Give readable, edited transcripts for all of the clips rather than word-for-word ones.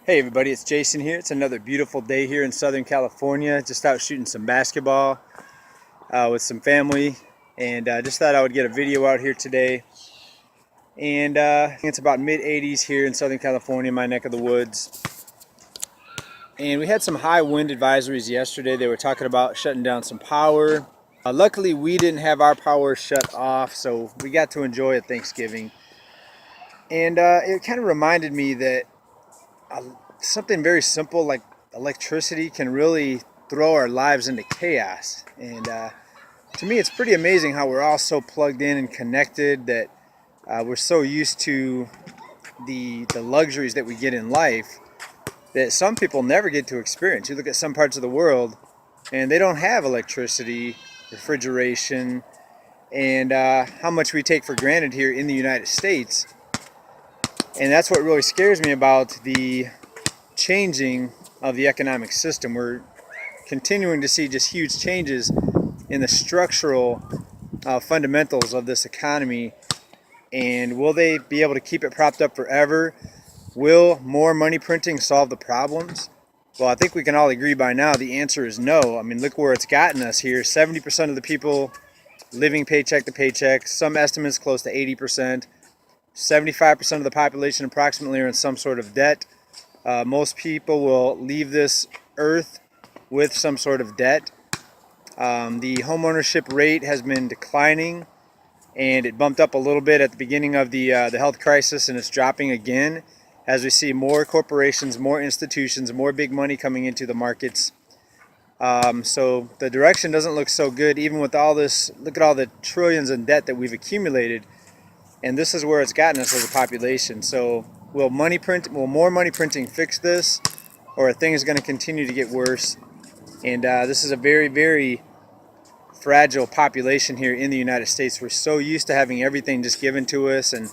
Hey everybody, it's Jason here. It's another beautiful day here in Southern California. Just out shooting some basketball with some family, and just thought I would get a video out here today. And it's about mid-80s here in Southern California, my neck of the woods. And we had some high wind advisories yesterday. They were talking about shutting down some power. Luckily, we didn't have our power shut off, so we got to enjoy it Thanksgiving. And it kind of reminded me that something very simple like electricity can really throw our lives into chaos. And to me, it's pretty amazing how we're all so plugged in and connected that we're so used to the luxuries that we get in life that some people never get to experience. You look at some parts of the world and they don't have electricity, refrigeration, and how much we take for granted here in the United States. And that's what really scares me about the changing of the economic system. We're continuing to see just huge changes in the structural fundamentals of this economy. And will they be able to keep it propped up forever? Will more money printing solve the problems? Well, I think we can all agree by now the answer is no. I mean, look where it's gotten us here. 70% of the people living paycheck to paycheck, some estimates close to 80%. 75% of the population approximately are in some sort of debt. Most people will leave this earth with some sort of debt. The homeownership rate has been declining, and it bumped up a little bit at the beginning of the health crisis, and it's dropping again as we see more corporations, more institutions, more big money coming into the markets. So the direction doesn't look so good, even with all this. Look at all the trillions in debt that we've accumulated. And this is where it's gotten us as a population. So will more money printing fix this, or are things going to continue to get worse? And this is a very, very fragile population here in the United States. We're so used to having everything just given to us, and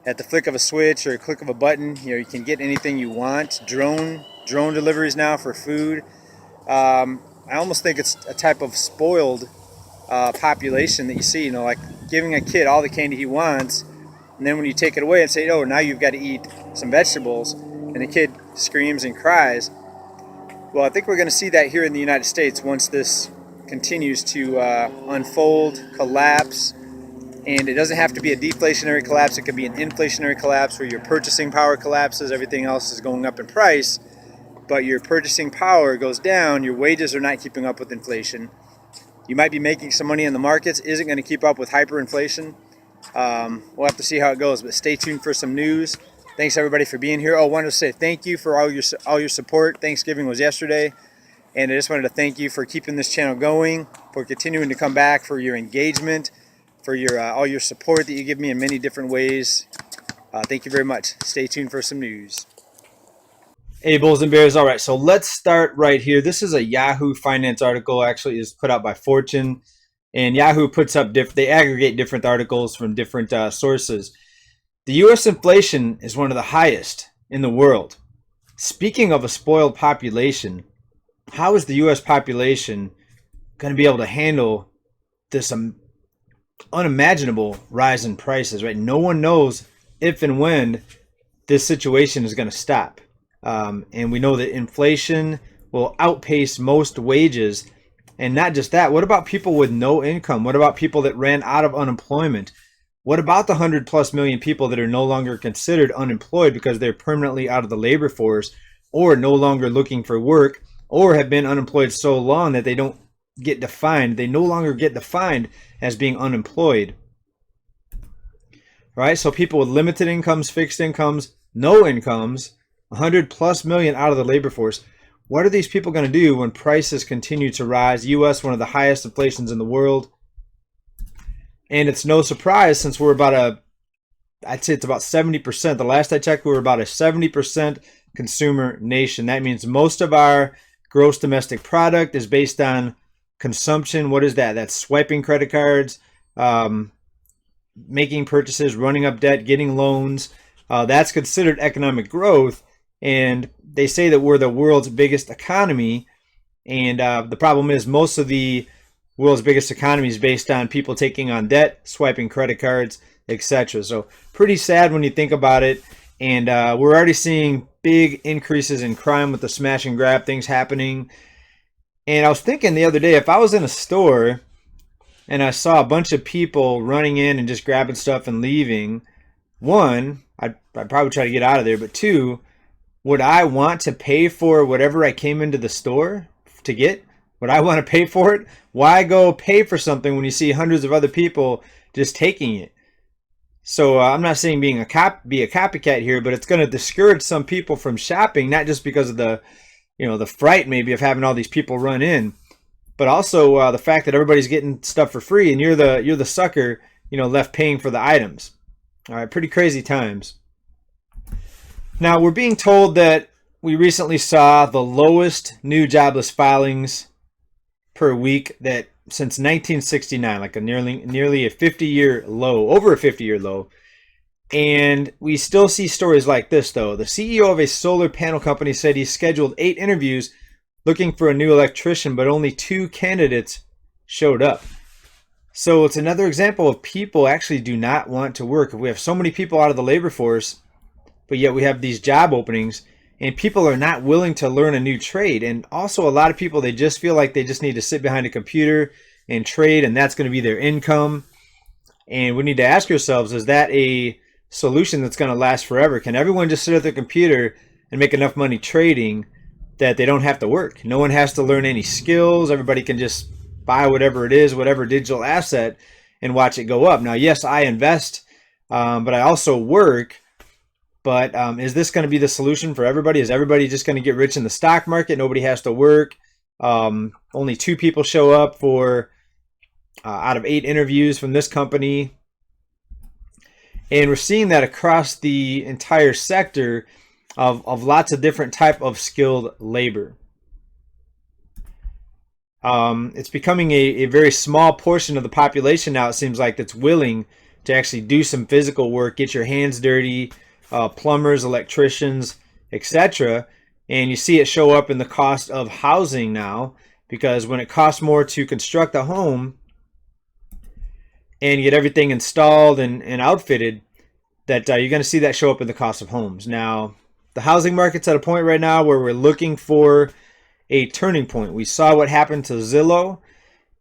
at the flick of a switch or a click of a button, you can get anything you want. Drone deliveries now for food. I almost think it's a type of spoiled population that you see, like giving a kid all the candy he wants, and then when you take it away and say, oh, now you've got to eat some vegetables, and the kid screams and cries. Well, I think we're going to see that here in the United States once this continues to unfold, collapse. And it doesn't have to be a deflationary collapse. It could be an inflationary collapse where your purchasing power collapses, everything else is going up in price, but your purchasing power goes down, your wages are not keeping up with inflation. You might be making some money in the markets, isn't going to keep up with hyperinflation. We'll have to see how it goes, but stay tuned for some news. Thanks everybody for being here. I wanted to say thank you for all your support. Thanksgiving was yesterday, and I just wanted to thank you for keeping this channel going, for continuing to come back, for your engagement, for your all your support that you give me in many different ways. Thank you very much. Stay tuned for some news. Hey, Bulls and Bears. All right, so let's start right here. This is a Yahoo Finance article, actually is put out by Fortune, and Yahoo puts up they aggregate different articles from different sources. The U.S. inflation is one of the highest in the world. Speaking of a spoiled population, how is the U.S. population going to be able to handle this unimaginable rise in prices, right? No one knows if and when this situation is going to stop. And we know that inflation will outpace most wages. And not just that, what about people with no income? What about people that ran out of unemployment? What about the 100+ million people that are no longer considered unemployed because they're permanently out of the labor force, or no longer looking for work, or have been unemployed so long that they don't get defined? They no longer get defined as being unemployed. Right? So people with limited incomes, fixed incomes, no incomes, 100+ million out of the labor force. What are these people going to do when prices continue to rise? U.S., one of the highest inflations in the world. And it's no surprise, since we're I'd say it's about 70%. The last I checked, we were about a 70% consumer nation. That means most of our gross domestic product is based on consumption. What is that? That's swiping credit cards, making purchases, running up debt, getting loans. That's considered economic growth. And they say that we're the world's biggest economy. And the problem is most of the world's biggest economy is based on people taking on debt, swiping credit cards, etc. So pretty sad when you think about it. And we're already seeing big increases in crime with the smash and grab things happening. And I was thinking the other day, if I was in a store and I saw a bunch of people running in and just grabbing stuff and leaving, one, I'd probably try to get out of there. But two, would I want to pay for whatever I came into the store to get? Would I want to pay for it? Why go pay for something when you see hundreds of other people just taking it? So I'm not saying be a copycat here, but it's going to discourage some people from shopping, not just because of the, the fright maybe of having all these people run in, but also the fact that everybody's getting stuff for free and you're the sucker, left paying for the items. All right, pretty crazy times. Now we're being told that we recently saw the lowest new jobless filings per week that since 1969, like a nearly a 50-year low, over a 50-year low. And we still see stories like this, though. The CEO of a solar panel company said he scheduled 8 interviews looking for a new electrician, but only 2 candidates showed up. So it's another example of people actually do not want to work. If we have so many people out of the labor force, but yet we have these job openings, and people are not willing to learn a new trade. And also a lot of people, they just feel like they just need to sit behind a computer and trade, and that's going to be their income. And we need to ask ourselves, is that a solution that's going to last forever? Can everyone just sit at their computer and make enough money trading that they don't have to work? No one has to learn any skills. Everybody can just buy whatever it is, whatever digital asset, and watch it go up. Now, yes, I invest, but I also work. But is this going to be the solution for everybody? Is everybody just going to get rich in the stock market? Nobody has to work. Only 2 people show up for out of 8 interviews from this company. And we're seeing that across the entire sector of lots of different type of skilled labor. It's becoming a very small portion of the population now, it seems like, that's willing to actually do some physical work, get your hands dirty, plumbers, electricians, etc. And you see it show up in the cost of housing now, because when it costs more to construct a home and get everything installed and outfitted, that you're going to see that show up in the cost of homes. Now, the housing market's at a point right now where we're looking for a turning point. We saw what happened to Zillow,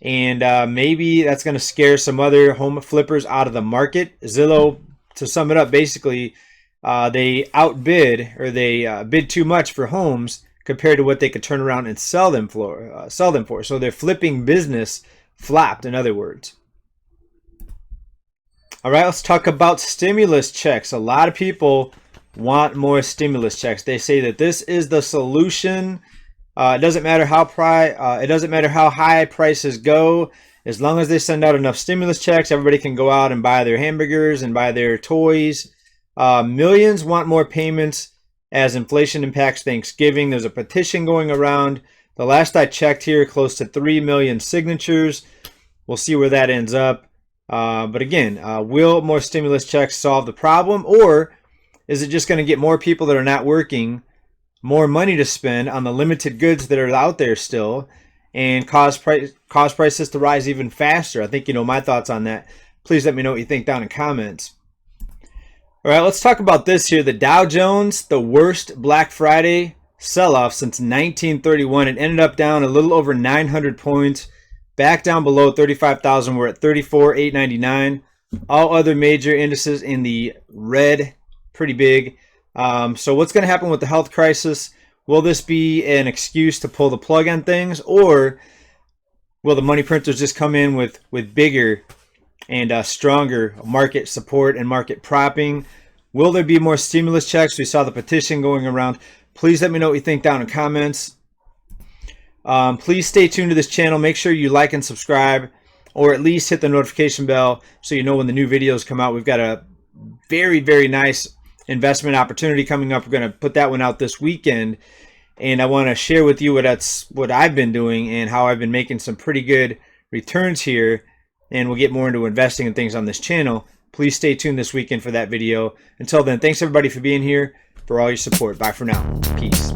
and maybe that's going to scare some other home flippers out of the market. Zillow, to sum it up, basically, they outbid, or they bid too much for homes compared to what they could turn around and sell them for. So their flipping business flopped, in other words. All right, let's talk about stimulus checks. A lot of people want more stimulus checks. They say that this is the solution. It doesn't matter how high prices go. As long as they send out enough stimulus checks, everybody can go out and buy their hamburgers and buy their toys. Millions want more payments as inflation impacts Thanksgiving. There's a petition going around. The last I checked here, close to 3 million signatures. We'll see where that ends up. But again, will more stimulus checks solve the problem, or is it just going to get more people that are not working more money to spend on the limited goods that are out there still, and cause prices to rise even faster? I think you know my thoughts on that. Please let me know what you think down in comments. All right, let's talk about this here. The Dow Jones, the worst Black Friday sell-off since 1931. It ended up down a little over 900 points. Back down below 35,000. We're at 34,899. All other major indices in the red, pretty big. So what's going to happen with the health crisis? Will this be an excuse to pull the plug on things, or will the money printers just come in with bigger and stronger market support and market propping? Will there be more stimulus checks? We saw the petition going around. Please let me know what you think down in comments. Please stay tuned to this channel. Make sure you like and subscribe, or at least hit the notification bell so you know when the new videos come out. We've got a very, very nice investment opportunity coming up. We're going to put that one out this weekend, and I want to share with you what I've been doing and how I've been making some pretty good returns here, and we'll get more into investing and things on this channel. Please stay tuned this weekend for that video. Until then, thanks everybody for being here, for all your support. Bye for now. Peace.